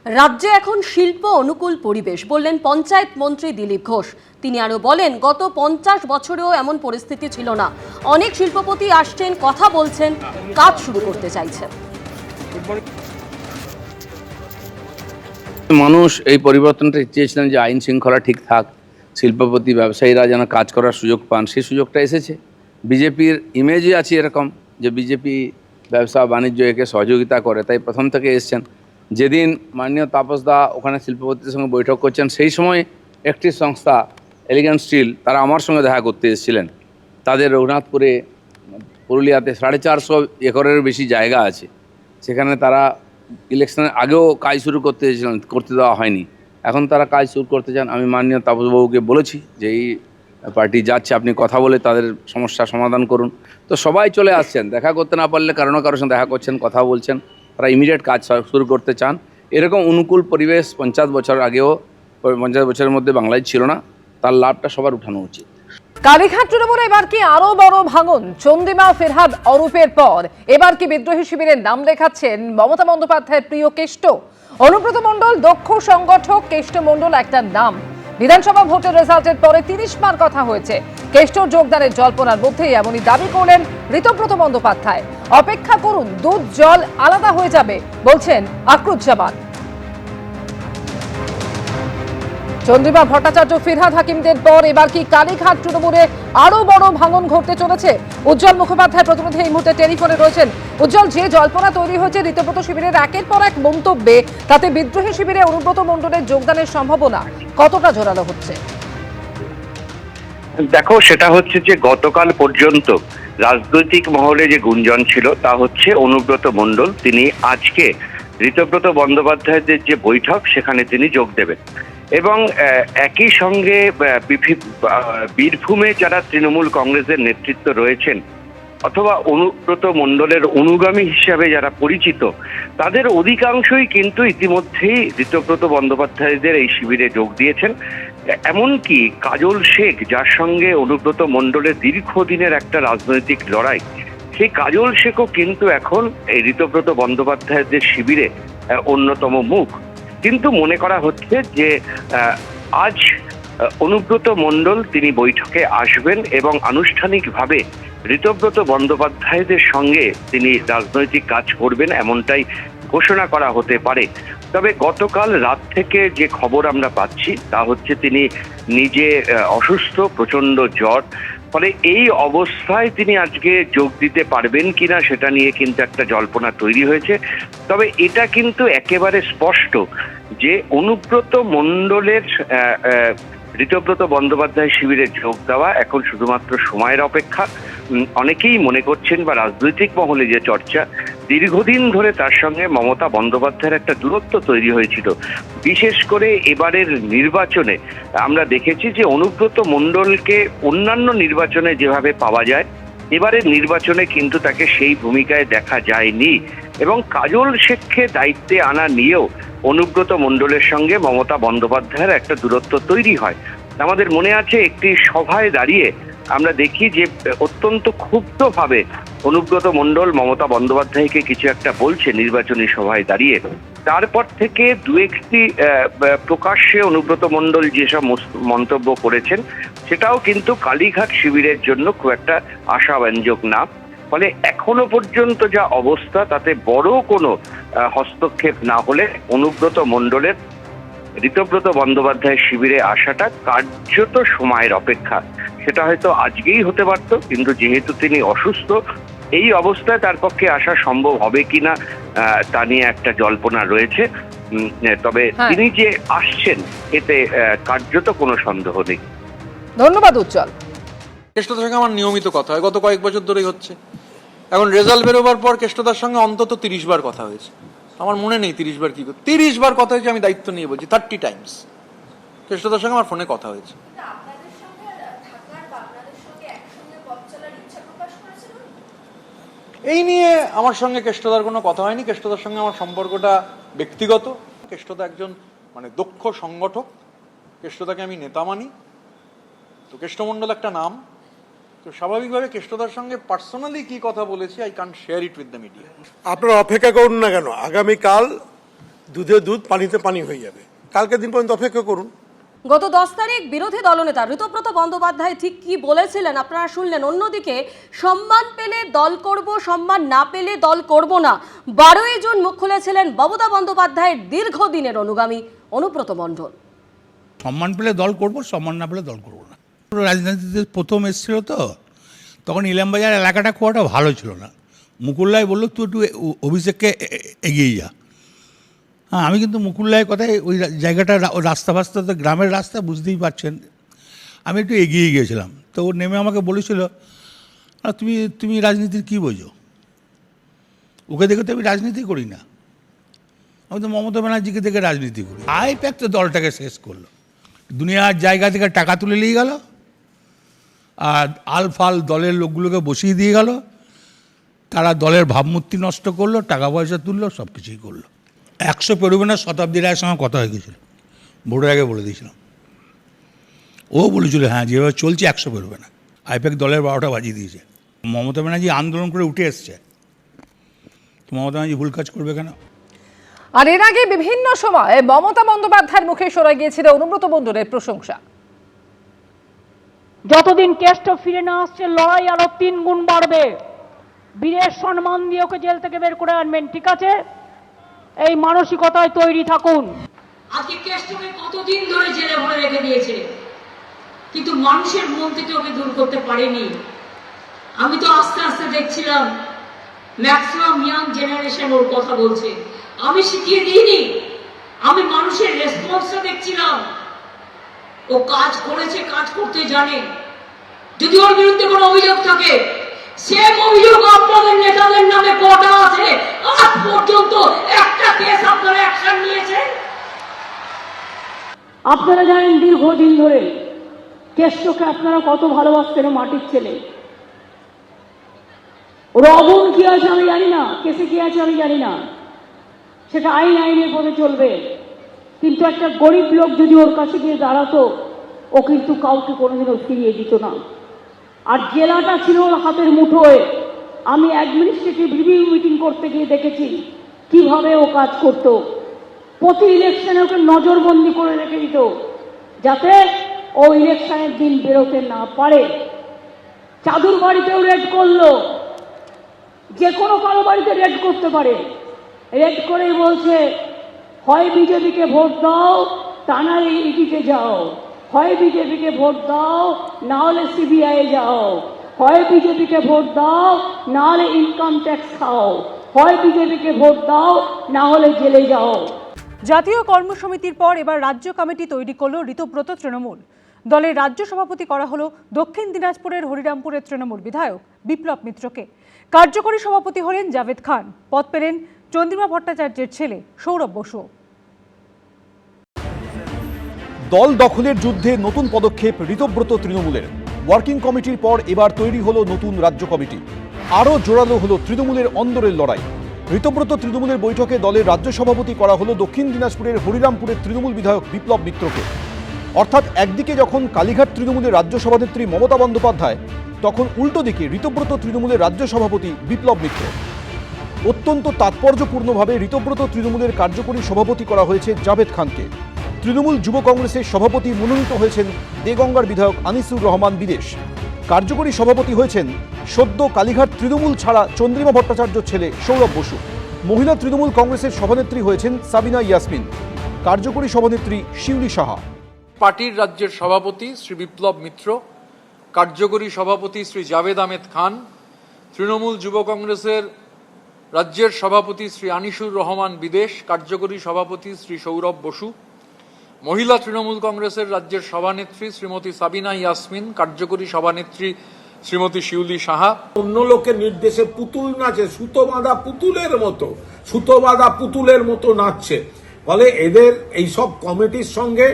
রাজ্যে এখন শিল্প অনুকূল পরিবেশ বললেন পঞ্চায়েত মন্ত্রী দিলীপ ঘোষ। তিনি আরো বলেন, গত 50 বছরেও এমন পরিস্থিতি ছিল না। অনেক শিল্পপতি আসছেন, কথা বলছেন, কাজ শুরু করতে চাইছেন। মানুষ এই পরিবর্তনটা চেয়েছিলেন যে আইন শৃঙ্খলা ঠিক থাক, শিল্পপতি ব্যবসায়ীরা যেন কাজ করার সুযোগ পান, সেই সুযোগটা এসেছে। বিজেপির ইমেজই আছে এরকম যে বিজেপি ব্যবসা বাণিজ্য একে সহযোগিতা করে, তাই প্রথম থেকে এসছেন। যেদিন মাননীয় তাপসদা ওখানে শিল্পপতিদের সঙ্গে বৈঠক করছেন, সেই সময় একটি সংস্থা এলিগেন্ট স্টিল তারা আমার সঙ্গে দেখা করতে এসেছিলেন। তাদের রঘুনাথপুরে পুরুলিয়াতে 450 একরের বেশি জায়গা আছে, সেখানে তারা ইলেকশনের আগেও কাজ শুরু করতে চেয়েছিলেন, করতে দেওয়া হয়নি। এখন তারা কাজ শুরু করতে চান। আমি মাননীয় তাপসবাবুকে বলেছি যে এই পার্টি যাচ্ছে, আপনি কথা বলে তাদের সমস্যা সমাধান করুন। তো সবাই চলে আসছেন, দেখা করতে না পারলে কারোর সঙ্গে দেখা করছেন, কথা বলছেন। তারা ইমিডিয়েট কাজ শুরু করতে চান। এরকম অনুকূল পরিবেশ 50 বছর আগেও 50 বছরের মধ্যে বাংলায় ছিল না। তার লাভটা সবার উঠানো উচিত। কালীঘাট তৃণমূলে এবার কি আরো বড় ভাঙন? চন্দ্রিমা ফেরহাদ অরূপের পর এবার কি বিদ্রোহী শিবিরের নাম লেখাচ্ছেন মমতা বন্দ্যোপাধ্যায়ের প্রিয় কেষ্ট? অনুব্রত মণ্ডল দক্ষ সংগঠক, কেষ্ট মণ্ডল একটা নাম। বিধানসভা ভোটের রেজাল্টের পরে 30 বার কথা হয়েছে। কেষ্টর যোগদানের জল্পনার মধ্যেই এমনই দাবি করলেন ঋতব্রত বন্দ্যোপাধ্যায়। অপেক্ষা করুন, দুধ জল আলাদা হয়ে যাবে বলছেন আকরুজ্জামান। চন্দ্রিমা ভট্টাচার্য, ফিরহাদ হাকিমদের পর এবার কি কালীঘাট তৃণমূলে আরো বড় ভাঙন ঘটতে চলেছে? উজ্জ্বল মুখোপাধ্যায় প্রতিনিধি এই মুহূর্তে টেলিফোনে রয়েছেন। উজ্জ্বল, যে জল্পনা তৈরি হয়েছে ঋতব্রত শিবিরের একের পর এক মন্তব্যে, তাতে বিদ্রোহী শিবিরে অনুব্রত মণ্ডলের যোগদানের সম্ভাবনা কতটা জোরালো হচ্ছে? দেখো, সেটা হচ্ছে যে গতকাল পর্যন্ত রাজনৈতিক মহলে যে গুঞ্জন ছিল তা হচ্ছে অনুব্রত মণ্ডল তিনি আজকে ঋতব্রত বন্দ্যোপাধ্যায়দের যে বৈঠক সেখানে তিনি যোগ দেবেন এবং একই সঙ্গে বীরভূমে যারা তৃণমূল কংগ্রেসের নেতৃত্ব রয়েছেন অথবা অনুব্রত মণ্ডলের অনুগামী হিসাবে যারা পরিচিত, তাদের অধিকাংশই কিন্তু ইতিমধ্যেই ঋতব্রত বন্দ্যোপাধ্যায়দের এই শিবিরে যোগ দিয়েছেন। এমনকি কাজল শেখ, যার সঙ্গে অনুব্রত মণ্ডলের দীর্ঘদিনের একটা রাজনৈতিক লড়াই, সেই কাজল শেখও কিন্তু এখন এই ঋতব্রত বন্দ্যোপাধ্যায়দের শিবিরে অন্যতম মুখ। কিন্তু মনে করা হচ্ছে যে আজ অনুব্রত মণ্ডল তিনি বৈঠকে আসবেন এবং আনুষ্ঠানিকভাবে ঋতব্রত বন্দ্যোপাধ্যায়দের সঙ্গে তিনি রাজনৈতিক কাজ করবেন, এমনটাই ঘোষণা করা হতে পারে। তবে গতকাল রাত থেকে যে খবর আমরা পাচ্ছি তা হচ্ছে তিনি নিজে অসুস্থ, প্রচণ্ড জ্বর। ফলে এই অবস্থায় তিনি আজকে যোগ দিতে পারবেন কিনা সেটা নিয়ে কিন্তু একটা জল্পনা তৈরি হয়েছে। তবে এটা কিন্তু একেবারে স্পষ্ট যে অনুব্রত মণ্ডলের ঋতব্রত বন্দ্যোপাধ্যায় শিবিরে যোগ দেওয়া এখন শুধুমাত্র সময়ের অপেক্ষা। অনেকেই মনে করছেন বা রাজনৈতিক মহলে যে চর্চা, দীর্ঘদিন ধরে তার সঙ্গে মমতা বন্দ্যোপাধ্যায়ের একটা দূরত্ব তৈরি হয়েছিল। বিশেষ করে এবারের নির্বাচনে আমরা দেখেছি যে অনুব্রত মণ্ডলকে অন্যান্য নির্বাচনে যেভাবে পাওয়া যায়, এবারের নির্বাচনে কিন্তু তাকে সেই ভূমিকায় দেখা যায়নি এবং কাজল শেখকে দায়িত্বে আনা নিয়েও অনুব্রত মণ্ডলের সঙ্গে মমতা বন্দ্যোপাধ্যায়ের একটা দূরত্ব তৈরি হয়। আমাদের মনে আছে একটি সভায় দাঁড়িয়ে আমরা দেখি যে অত্যন্ত ক্ষুব্ধভাবে অনুব্রত মণ্ডল মমতা বন্দ্যোপাধ্যায়কে কিছু একটা বলছে নির্বাচনী সভায় দাঁড়িয়ে। তারপর থেকে দু একটি প্রকাশ্যে অনুব্রত মণ্ডল যেসব মন্তব্য করেছেন সেটাও কিন্তু কালীঘাট শিবিরের জন্য খুব একটা আশাব্যঞ্জক না। ফলে এখনো পর্যন্ত যা অবস্থা, তাতে বড় কোনো হস্তক্ষেপ না হলে অনুব্রত মণ্ডলের ঋতব্রত বন্দ্যোপাধ্যায় শিবিরে আসাটা কার্যত সময়ের অপেক্ষা। সেটা হয়তো আজকেই হতে পারত, কিন্তু যেহেতু তিনি অসুস্থ, এই অবস্থায় তার পক্ষে আসা সম্ভব হবে কিনা তা নিয়ে একটা জল্পনা রয়েছে। তবে তিনি যে আসছেন এতে কার্যত কোনো সন্দেহ নেই। ধন্যবাদ উজ্জ্বল। কেষ্টদার সঙ্গে আমার নিয়মিত কথা হয়, গত কয়েক বছর ধরেই হচ্ছে। এখন রেজাল্ট বেরোবার পর কেষ্টদার সঙ্গে অন্তত 30 বার কথা হয়েছে। আমার মনে নেই 30 বার কি, 30 বার কথা হয়েছে, আমি দায়িত্ব নিয়ে বলছি 30 টাইমস কেষ্টদার সঙ্গে আমার ফোনে কথা হয়েছে। এই নিয়ে আমার সঙ্গে কেষ্টদার কোনো কথা হয়নি। কেষ্টদার সঙ্গে আমার সম্পর্কটা ব্যক্তিগত। কেষ্টদা একজন দক্ষ সংগঠক, কেষ্টদাকে আমি নেতা মানি। তো কেষ্টমণ্ডল একটা নাম, তো স্বাভাবিকভাবে কেষ্টদার সঙ্গে পার্সোনালি কি কথা বলেছি, I can't share it with the media. আপনারা অপেক্ষা করুন না কেন, আগামীকাল দুধে দুধ পানিতে পানি হয়ে যাবে। কালকে দিন পর্যন্ত অপেক্ষা করুন। গত 10 তারিখ বিরোধী দলনেতা ঋতব্রত বন্দ্যোপাধ্যায় ঠিক কি বলেছিলেন আপনারা শুনলেন। অন্যদিকে সম্মান পেলে দল করব, সম্মান না পেলে দল করব না, 12ই জুন মুখ খুলেছিলেন মমতা বন্দ্যোপাধ্যায়ের দীর্ঘদিনের অনুগামী অনুব্রত মণ্ডল। সম্মান পেলে দল করব, সম্মান না পেলে দল করব না। রাজনীতিতে প্রথম এসেছিল তো, তখন ইলামবাজার এলাকাটা খুব একটা ভালো ছিল না। মুকুল্লাই বললো তুই একটু অভিষেককে এগিয়ে যা। হ্যাঁ, আমি কিন্তু মুকুল্লাইয়ের কথায় ওই জায়গাটা রাস্তা ফাস্তা তো গ্রামের রাস্তা বুঝতেই পারছেন, আমি একটু এগিয়ে গিয়েছিলাম। তো ও নেমে আমাকে বলেছিল তুমি রাজনীতির কী বোঝো? ওকে দেখে তো আমি রাজনীতি করি না, আমি তো মমতা ব্যানার্জিকে দেখে রাজনীতি করি। আইপ্যাক তো দলটাকে শেষ করলো, দুনিয়ার জায়গা থেকে টাকা তুলে নিয়ে গেল, আর আলফাল দলের লোকগুলোকে বসিয়ে দিয়ে গেল। তারা দলের ভাবমূর্তি নষ্ট করলো, টাকা পয়সা তুললো, সব কিছুই করলো। 100 পেরোবে না, শতাব্দীর এক সঙ্গে কথা হয়ে গেছিলো, ভোটের আগে বলে দিয়েছিলাম। ও বলেছিল হ্যাঁ যেভাবে চলছে 100 পেরোবে না। আইপ্যাক দলের 12টা বাজিয়ে দিয়েছে। মমতা ব্যানার্জি আন্দোলন করে উঠে এসছে, মমতা ব্যানার্জি ভুল কাজ করবে কেন? আর এর আগে বিভিন্ন সময় মমতা বন্দ্যোপাধ্যায়ের মুখে শোনা গিয়েছিল অনুব্রত মণ্ডলের প্রশংসা। যতদিন কেষ্ট ফিরে না আসছে লড়াই আরো 3 গুণ বাড়বে। বীরের সম্মান দিয়ে ওকে জেল থেকে বের করে আনবেন, ঠিক আছে? এই মানসিকতায় তৈরি থাকুন। আজকে কেষ্টকে কতদিন ধরে জেলে ভরে রেখে দিয়েছে, কিন্তু মানুষের মন থেকে ওকে দূর করতে পারেনি। আমি তো আস্তে আস্তে দেখছিলাম ম্যাক্সিমাম ইয়াং জেনারেশন ওর কথা বলছে, আমি শিখিয়ে দিইনি, আমি মানুষের রেসপন্সটা দেখছিলাম। ও কাজ করেছে, কাজ করতে জানে। যদি ওর বিরুদ্ধে কোনো অভিযোগ থাকে, সেম অভিযোগ আপনাদের নেতাদের নামে কটা আছে? আজ পর্যন্ত একটা কেস আপনারা অ্যাকশন নিয়েছেন? আপনারা জানেন দীর্ঘদিন ধরে কেষ্টকে আপনারা কত ভালোবাসতেন, মাটির ছেলে। ওর অগুণ কি আছে আমি জানি না, কেসে কি আছে আমি জানি না, সেটা আইনের পথে চলবে। কিন্তু একটা গরিব লোক যদি ওর কাছে গিয়ে দাঁড়াতো, ও কিন্তু কাউকে কোনোদিনও ফিরিয়ে দিত না। আর জেলাটা ছিল ওর হাতের মুঠোয়। আমি অ্যাডমিনিস্ট্রেটিভ রিভিউ মিটিং করতে গিয়ে দেখেছি কিভাবে ও কাজ করত। প্রতি ইলেকশনে ওকে নজরবন্দি করে রেখে দিত, যাতে ও ইলেকশনের দিন বেরোতে না পারে। চাদুর বাড়িতেও রেড করলো, যে কোনো কারো বাড়িতে রেড করতে পারে। রেড করেই বলছে হয় বিজেপিকে ভোট দাও, তা না ইডিতে যাও, হয় বিজেপিকে ভোট দাও, না হলে সিবিআই যাও, হয় বিজেপিকে ভোট দাও, না হলে ইনকাম ট্যাক্স খাও, হয় বিজেপিকে ভোট দাও, না হলে জেলে যাও। জাতীয় কর্মসমিতির পর এবার রাজ্য কমিটি তৈরি করল ঋতব্রত তৃণমূল। দলের রাজ্য সভাপতি করা হলো দক্ষিণ দিনাজপুরের হরিরামপুরের তৃণমূল বিধায়ক বিপ্লব মিত্রকে। কার্যকরী সভাপতি হলেন জাভেদ খান, পদ পেলেন চন্দ্রিমা ভট্টাচার্যের ছেলে সৌরভ বসু। দল দখলের যুদ্ধে নতুন পদক্ষেপ ঋতব্রত তৃণমূলের। ওয়ার্কিং কমিটির পর এবার তৈরি হলো নতুন রাজ্য কমিটি। আরও জোরালো হলো তৃণমূলের অন্দরের লড়াই। ঋতব্রত তৃণমূলের বৈঠকে দলের রাজ্য সভাপতি করা হলো দক্ষিণ দিনাজপুরের হরিরামপুরের তৃণমূল বিধায়ক বিপ্লব মিত্রকে। অর্থাৎ একদিকে যখন কালীঘাট তৃণমূলের রাজ্য সভানেত্রী মমতা বন্দ্যোপাধ্যায়, তখন উল্টো দিকে ঋতব্রত তৃণমূলের রাজ্য সভাপতি বিপ্লব মিত্র। অত্যন্ত তাৎপর্যপূর্ণভাবে ঋতব্রত তৃণমূলের কার্যকরী সভাপতি করা হয়েছে জাভেদ খানকে। তৃণমূল যুব কংগ্রেসের সভাপতি মনোনীত হয়েছেন দেগঙ্গার বিধায়ক আনিসুর রহমান বিদেশ। কার্যকরী সভাপতি হয়েছেন সদ্য কালীঘাট তৃণমূল ছাড়া চন্দ্রিমা ভট্টাচার্যর ছেলে সৌরভ বসু। মহিলা তৃণমূল কংগ্রেসের সভানেত্রী হয়েছেন সাবিনা ইয়াসমিন। কার্যকরী সভানেত্রী শিউলি সাহা। পার্টির রাজ্যের সভাপতি শ্রী বিপ্লব মিত্র, কার্যকরী সভাপতি শ্রী জাভেদ আহমেদ খান, তৃণমূল যুব কংগ্রেসের রাজ্যের সভাপতি শ্রী আনিসুর রহমান বিদেশ, কার্যকরী সভাপতি শ্রী সৌরভ বসু, মহিলা তৃণমূল কংগ্রেসের রাজ্যের সভানেত্রী শ্রীমতী সাবিনা ইয়াসমিন, কার্যকরী সভানেত্রী শ্রীমতী শিউলি সাহা। অন্য লোকের নির্দেশে পুতুল নাচে, সুতো বাঁধা পুতুলের মতো নাচছে। ফলে এদের এইসব কমিটির সঙ্গে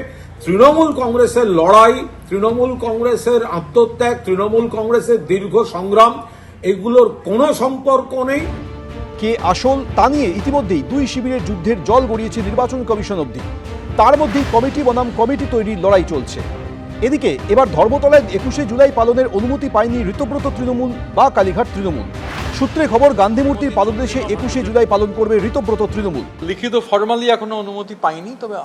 তৃণমূল কংগ্রেসের লড়াই, তৃণমূল কংগ্রেসের আত্মত্যাগ, তৃণমূল কংগ্রেসের দীর্ঘ সংগ্রাম, এগুলোর কোনো সম্পর্ক নেই। কে আসল তা নিয়ে ইতিমধ্যেই দুই শিবিরের যুদ্ধের জল গড়িয়েছে নির্বাচন কমিশন অবধি। তার মধ্যেই কমিটি বনাম কমিটি তৈরির লড়াই চলছে। এদিকে এবার ধর্মতলায় 21শে জুলাই পালনের অনুমতি পায়নি ঋতব্রত তৃণমূল বা কালীঘাট তৃণমূল। সূত্রে খবর, গান্ধী মূর্তির পাদদেশে 21শে জুলাই পালন করবে ঋতব্রত তৃণমূল। লিখিত ফর্মালি এখনো অনুমতি পাইনি, তবে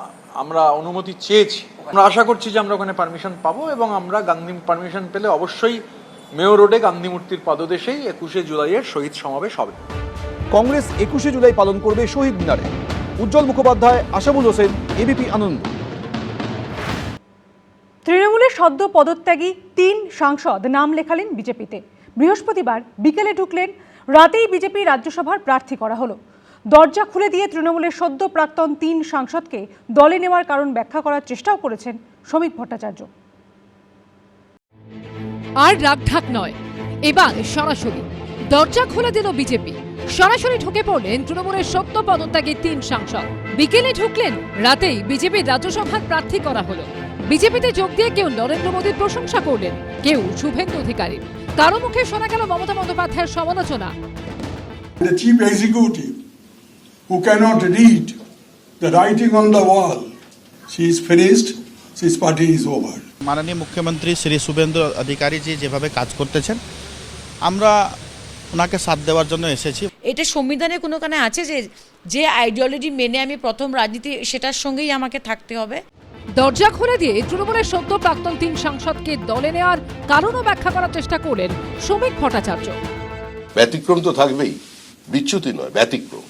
আমরা অনুমতি চেয়েছি। আমরা আশা করছি যে আমরা ওখানে পারমিশন পাবো এবং আমরা গান্ধী পারমিশন পেলে অবশ্যই মেয়র রোডে গান্ধী মূর্তির পাদদেশেই 21শে জুলাইয়ের শহীদ সমাবেশ হবে। কংগ্রেস 21শে জুলাই পালন করবে শহীদ মিনারে। উজ্জ্বল মুখোপাধ্যায়, আশাবুল হোসেন, এবিপি আনন্দ। তৃণমূলের সদ্য পদত্যাগী 3 সাংসদ নাম লেখালেন বিজেপিতে। বৃহস্পতিবার বিকেলে ঢুকলেন, রাতেই বিজেপি রাজ্যসভার প্রার্থী করা হলো। দরজা খুলে দিয়ে তৃণমূলের সদ্য প্রাক্তন 3 সাংসদকে দলে নেওয়ার কারণ ব্যাখ্যা করার চেষ্টাও করেছেন শ্রমিক ভট্টাচার্য। আর রাগঢাক নয়, এবার সরাসরি দরজা খুলে দিল বিজেপি। সরাসরি ঢুকে পড়লেন তৃণমূলের সদ্য পদত্যাগী 3 সাংসদ। বিকেলে ঢুকলেন, রাতেই বিজেপির রাজ্যসভার প্রার্থী করা হলো। বিজেপিতে যোগ দিয়ে কেউ নরেন্দ্র মোদীর প্রশংসা করলেন, কেউ শুভেন্দু অধিকারীর। কারো মুখে শোনা গেল মমতা বন্দ্যোপাধ্যায়ের সমালোচনা। The chief executive who cannot read the writing on the wall, she is finished, his party is over. মাননীয় মুখ্যমন্ত্রী শ্রী শুভেন্দু অধিকারী জি যেভাবে কাজ করতেছেন, আমরা ওনাকে সাথ দেওয়ার জন্য এসেছি। এটা সংবিধানে কোনোখানে আছে যে যে আইডিওলজি মেনে আমি প্রথম রাজনীতি, সেটার সঙ্গেই আমাকে থাকতে হবে? দরজা খুলে দিয়ে তৃণমূলের সদ্য প্রাক্তন 3 সাংসদকে দলে নেওয়ার কারণও ব্যাখ্যা করার চেষ্টা করলেন শ্রমিক ভট্টাচার্য। ব্যতিক্রম তো থাকবেই, বিচ্যুতি নয়, ব্যতিক্রম।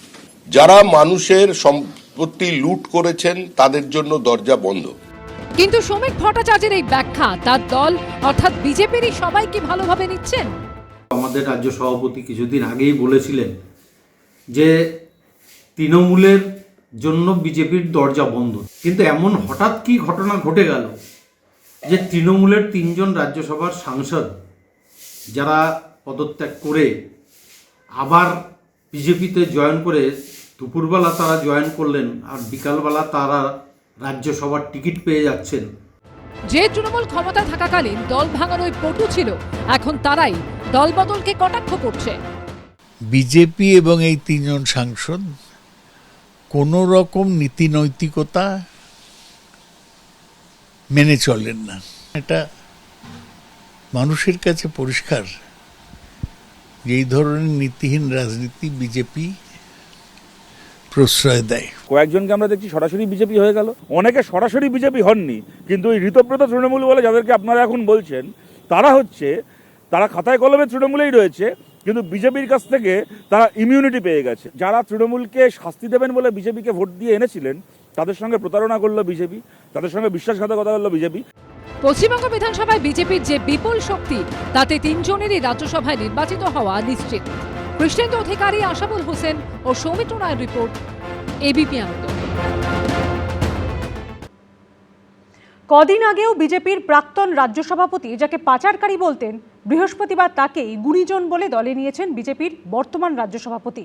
যারা মানুষের সম্পত্তি লুট করেছেন তাদের জন্য দরজা বন্ধ। কিন্তু শ্রমিক ভট্টাচার্যের এই ব্যাখ্যা তার দল অর্থাৎ বিজেপিরই সবাই কি ভালোভাবে নিচ্ছেন? আমাদের রাজ্য সভাপতি কিছুদিন আগেই বলেছিলেন যে তৃণমূলের জন্য বিজেপির দরজা বন্ধ, কিন্তু এমন হঠাৎ কি ঘটনা ঘটে গেল যে তৃণমূলের 3 জন রাজ্যসভার সাংসদ যারা পদত্যাগ করে আবার বিজেপিতে জয়েন করে, দুপুরবেলা তারা জয়েন করলেন আর বিকালবেলা তারা রাজ্যসভার টিকিট পেয়ে যাচ্ছেন। যে তৃণমূল ক্ষমতা থাকাকালীন দল ভাঙানোয় পটু ছিল, এখন তারাই দল বদলকে কটাক্ষ করছে। বিজেপি এবং এই 3 জন সাংসদ কোনো রকম নীতি নৈতিকতা মেনে চলেন না। এটা মানুষের কাছে পরিষ্কার যে এই ধরনের নীতিহীন রাজনীতি বিজেপি প্রশ্রয় দেয়। কয়েকজনকে আমরা দেখছি সরাসরি বিজেপি হয়ে গেল, অনেকে সরাসরি বিজেপি হননি, কিন্তু ওই ঋতব্রত তৃণমূল বলে যাদেরকে আপনারা এখন বলছেন, তারা খাতায় কলমে তৃণমূলেই রয়েছে, কিন্তু বিজেপির কাছ থেকে তারা ইমিউনিটি পেয়ে গেছে। যারা তৃণমূলকে শাস্তি দেবেন বলে বিজেপিকে ভোট দিয়ে এনেছিলেন, তাদের সঙ্গে প্রতারণা করলো বিজেপি, তাদের সঙ্গে বিশ্বাসঘাতকতা করলো বিজেপি। পশ্চিমবঙ্গ বিধানসভায় বিজেপির যে বিপুল শক্তি, তাতে 3 জনেরই রাজ্যসভায় নির্বাচিত হওয়া নিশ্চিত। কৃষ্ণেন্দু অধিকারী, আশাবুল হোসেন ও সৌমিত্র রায়ের রিপোর্ট, এবিপি আনন্দ। কদিন আগেও বিজেপির প্রাক্তন রাজ্য সভাপতি, যাকে পাচারকারী বলতেন, বৃহস্পতিবার তাকেই গুণীজন বলে দলে নিয়েছেন বিজেপির বর্তমান রাজ্য সভাপতি।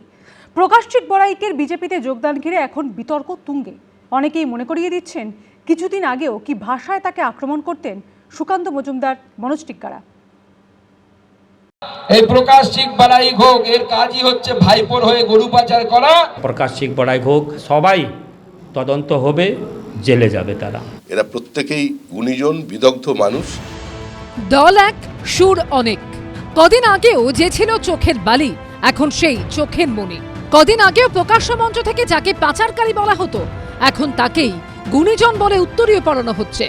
প্রকাশজিৎ বড়াইকের বিজেপিতে যোগদান ঘিরে এখন বিতর্ক তুঙ্গে। অনেকেই মনে করিয়ে দিচ্ছেন কিছুদিন আগেও কি ভাষায় তাকে আক্রমণ করতেন সুকান্ত মজুমদার, মনোজ টিক্কারা। এই প্রকাশজিৎ বড়াই ঘোষ এর কাজই হচ্ছে ভাইপোর হয়ে গরু পাচার করা। প্রকাশজিৎ বড়াই ঘোষ সবাই তদন্ত হবে, জেলে যাবে তারা। এরা প্রত্যেকেই গুণীজন, বিদগ্ধ মানুষ। দল এক, সুর অনেক। কদিন আগেও যে ছিল চোখের বালি, এখন সেই চোখের মণি। কদিন আগেও প্রকাশ্য মঞ্চ থেকে যাকে পাচারকারী বলা হতো, এখন তাকেই গুণীজন বলে উত্তরীয় পড়ানো হচ্ছে।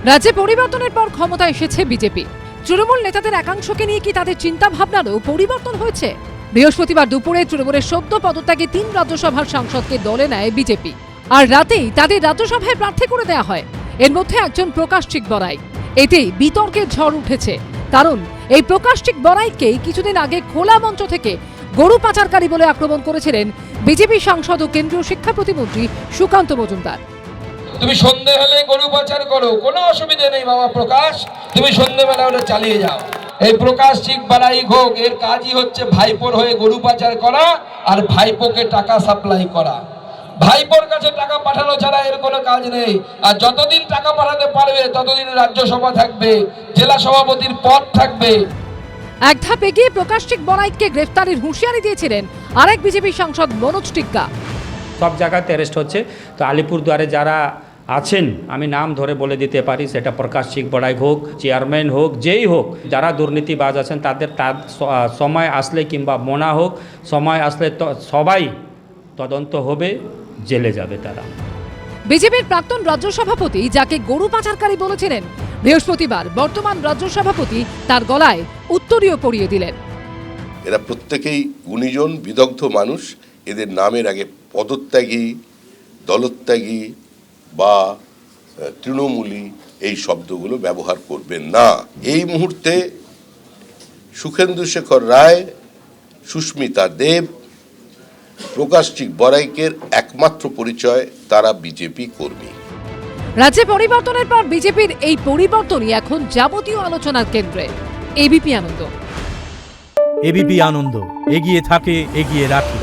রাজ্যে পরিবর্তনের পর ক্ষমতা এসেছে বিজেপি। তৃণমূল নেতাদের একাংশকে নিয়ে কি তাদের চিন্তা ভাবনারও পরিবর্তন হয়েছে? বৃহস্পতিবার দুপুরে তৃণমূলের সদ্য পদত্যাগী 3 রাজ্যসভার সাংসদকে দলে নেয় বিজেপি, আর রাতেই তাদের রাজ্যসভায় প্রার্থী করে দেওয়া হয়। এর মধ্যে একজন প্রকাশজিৎ বড়াই। এতেই বিতর্কের ঝড় উঠেছে, কারণ এই প্রকাশজিৎ বড়াইকেই কিছুদিন আগে খোলা মঞ্চ থেকে গরু পাচারকারী বলে আক্রমণ করেছিলেন বিজেপি সাংসদ ও কেন্দ্রীয় শিক্ষা প্রতিমন্ত্রী সুকান্ত মজুমদার। তুমি সন্ধে হলে গরু পাচার করো, কোনো অসুবিধা নেই বাবা প্রকাশ, তুমি সন্ধ্যেবেলা ওটা চালিয়ে যাও। এই প্রকাশজিৎ বড়াই ঘোষ এর কাজই হচ্ছে ভাইপোর হয়ে গরু পাচার করা আর ভাইপোকে টাকা সাপ্লাই করা। ভাইপোর কাছে টাকা পাঠানো ছাড়া এর কোনো কাজ নেই। আর যতদিন টাকা পাঠাতে পারবে ততদিন রাজ্যসভা থাকবে, জেলা সভাপতির পদ থাকবে। এক ধাপ এগিয়ে প্রকাশজিৎ বড়াইকে গ্রেফতারের হুঁশিয়ারি দিয়েছিলেন আরেক বিজেপি সাংসদ মনোজ টিক্কা। সব জায়গাতে অ্যারেস্ট হচ্ছে, তো আলিপুরদুয়ারে যারা আছেন, আমি নাম ধরে বলে দিতে পারি, সেটা প্রকাশ সিং বড়াই হোক, চেয়ারম্যান হোক, যেই হোক, যারা দুর্নীতিবাজ আছেন তাদের সময় আসলে কিংবা মোনা হোক, সময় আসলে সবাই তদন্ত হবে, জেলে যাবে তারা। বিজেপির প্রাক্তন রাজ্য সভাপতি, যাকে গরু পাচারকারী বলেছিলেন, বৃহস্পতিবার বর্তমান রাজ্য সভাপতি তার গলায় উত্তরীয় পরিয়ে দিলেন। এরা প্রত্যেকেই গুণীজন, বিদগ্ধ মানুষ। এদের নামের আগে পদত্যাগী, দলত্যাগী বা তৃণমূলী এই শব্দগুলো ব্যবহার করবেন না। এই মুহূর্তে সুখেন্দু শেখর রায়, সুস্মিতা দেব, প্রকাশ সিং বড়াইকের একমাত্র পরিচয় তারা বিজেপি কর্মী। রাজ্যে পরিবর্তনের পর বিজেপির এই পরিবর্তনই এখন যাবতীয় আলোচনার কেন্দ্রে। এবিপি আনন্দ। এবিপি আনন্দ, এগিয়ে থাকে, এগিয়ে রাখে।